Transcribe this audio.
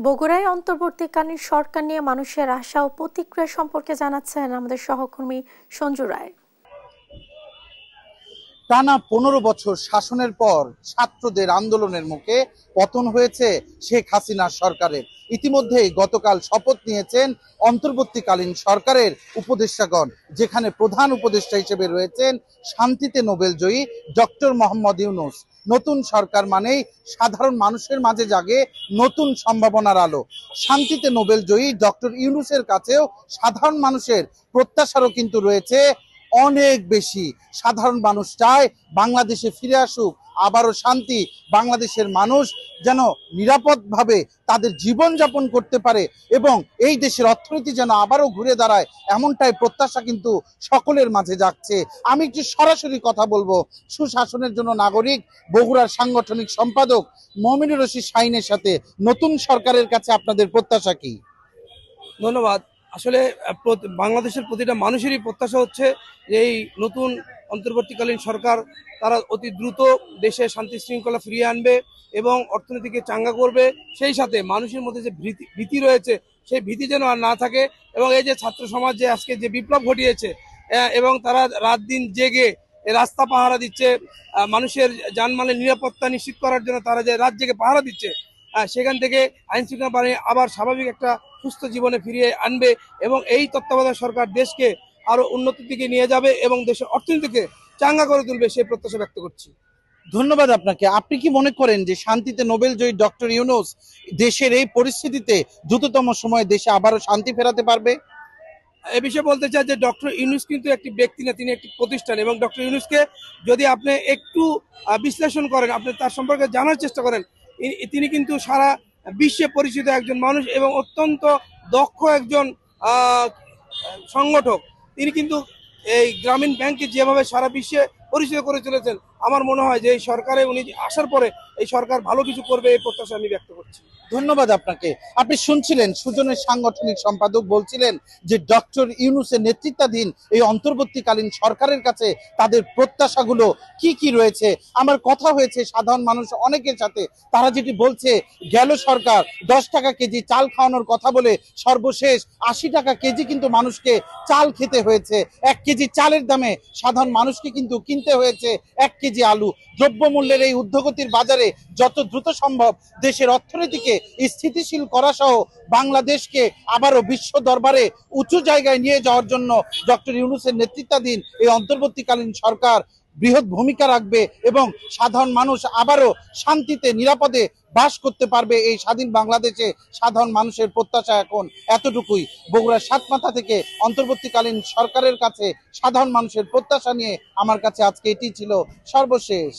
বগুড়ায় অন্তর্বর্তীকালীন সরকার নিয়ে মানুষের আশা ও প্রতিক্রিয়া সম্পর্কে জানাচ্ছেন আমাদের সহকর্মী সঞ্জু রায়। টানা 15 বছর শাসনের পর ছাত্রদের আন্দোলনের মুখে পতন হয়েছে শেখ হাসিনার সরকারের। ইতিমধ্যেই গতকাল শপথ নিয়েছেন অন্তর্বর্তীকালীন সরকারের উপদেষ্টাগণ, যেখানে প্রধান উপদেষ্টা হিসেবে রয়েছেন শান্তিতে নোবেল জয়ী ডক্টর মোহাম্মদ ইউনূস। নতুন সরকার মানেই সাধারণ মানুষের মাঝে জাগে নতুন সম্ভাবনার আলো। শান্তিতে নোবেল জয়ী ডক্টর ইউনূসের কাছেও সাধারণ মানুষের প্রত্যাশারও কিন্তু রয়েছে অনেক বেশি। সাধারণ মানুষ চায় বাংলাদেশে ফিরে আসুক আবারও শান্তি, বাংলাদেশের মানুষ যেন নিরাপদভাবে তাদের জীবনযাপন করতে পারে এবং এই দেশের অর্থনীতি যেন আবারও ঘুরে দাঁড়ায়, এমনটাই প্রত্যাশা কিন্তু সকলের মাঝে জাগছে। আমি একটু সরাসরি কথা বলবো সুশাসনের জন্য নাগরিক বগুড়ার সাংগঠনিক সম্পাদক মমিনুর রশিদ শাহিনের সাথে। নতুন সরকারের কাছে আপনাদের প্রত্যাশা কি? ধন্যবাদ। আসলে বাংলাদেশের প্রতিটা মানুষেরই প্রত্যাশা হচ্ছে যে এই নতুন অন্তর্বর্তীকালীন সরকার তারা অতি দ্রুত দেশে শান্তি শৃঙ্খলা ফিরিয়ে আনবে এবং অর্থনীতিকে চাঙ্গা করবে। সেই সাথে মানুষের মধ্যে যে ভীতি রয়েছে সেই ভীতি যেন আর না থাকে এবং এই যে ছাত্র সমাজ যে আজকে যে বিপ্লব ঘটিয়েছে এবং তারা রাত দিন জেগে রাস্তা পাহারা দিচ্ছে, মানুষের জানমালের নিরাপত্তা নিশ্চিত করার জন্য তারা যে রাত জেগে পাহারা দিচ্ছে, সেখান থেকে আইন শৃঙ্খলা বাহিনী আবার স্বাভাবিক একটা সুস্থ জীবনে ফিরিয়ে আনবে এবং এই তত্ত্বাবধায়ক সরকার দেশকে আরো উন্নতির দিকে নিয়ে যাবে এবং দেশের অর্থনীতিকে চাঙ্গা করে তুলবে সেই প্রত্যাশা ব্যক্ত করছি। ধন্যবাদ আপনাকে। আপনি কি মনে করেন যে শান্তিতে নোবেল জয়ী ডক্টর ইউনূস দেশের এই পরিস্থিতিতে দ্রুততম সময়ে দেশে আবারও শান্তি ফেরাতে পারবে? এ বিষয়ে বলতে চাই যে ডক্টর ইউনূস কিন্তু একটি ব্যক্তি না, তিনি একটি প্রতিষ্ঠান এবং ডক্টর ইউনূসকে যদি আপনি একটু বিশ্লেষণ করেন, আপনি তার সম্পর্কে জানার চেষ্টা করেন, তিনি কিন্তু সারা বিশ্বে পরিচিত একজন মানুষ এবং অত্যন্ত দক্ষ একজন সংগঠক। তিনি কিন্তু এই গ্রামীণ ব্যাংকে যেভাবে সারা বিশ্বে পরিচিত করে চলেছেন, আমার মনে হয় যে এই সরকারে উনি আসার পরে এই সরকার ভালো কিছু করবে এই প্রত্যাশা আমি ব্যক্ত করছি। ধন্যবাদ আপনাকে। আপনি শুনছিলেন সুজনের সাংগঠনিক সম্পাদক বলছিলেন যে ডক্টর ইউনূসের নেতৃত্বাধীন এই অন্তর্বর্তীকালীন সরকারের কাছে তাদের প্রত্যাশাগুলো কি কি রয়েছে। আমার কথা হয়েছে সাধারণ মানুষ অনেকের সাথে, তারা যেটি বলছে, গেল সরকার 10 টাকা কেজি চাল খাওয়ানোর কথা বলে সর্বশেষ 80 টাকা কেজি কিন্তু মানুষকে চাল খেতে হয়েছে। 1 কেজি চালের দামে সাধারণ মানুষকে কিন্তু কিনতে হয়েছে 1 কেজি আলু। দ্রব্যমূল্যের এই ঊর্ধ্বগতির বাজারে যত দ্রুত সম্ভব দেশের অর্থনীতিকে স্থিতিশীল করা সহ বাংলাদেশকে আবারও বিশ্ব দরবারে উঁচু জায়গায় নিয়ে যাওয়ার জন্য ডক্টর ইউনূসের নেতৃত্বাধীন এই অন্তর্বর্তীকালীন সরকার বৃহৎ ভূমিকা রাখবে এবং সাধারণ মানুষ আবারও শান্তিতে নিরাপদে বাস করতে পারবে এই স্বাধীন বাংলাদেশে। সাধারণ মানুষের প্রত্যাশা এখন এতটুকুই। বগুড়ার সাতমাথা থেকে অন্তর্বর্তীকালীন সরকারের কাছে সাধারণ মানুষের প্রত্যাশা নিয়ে আমার কাছে আজকে এটি ছিল সর্বশেষ।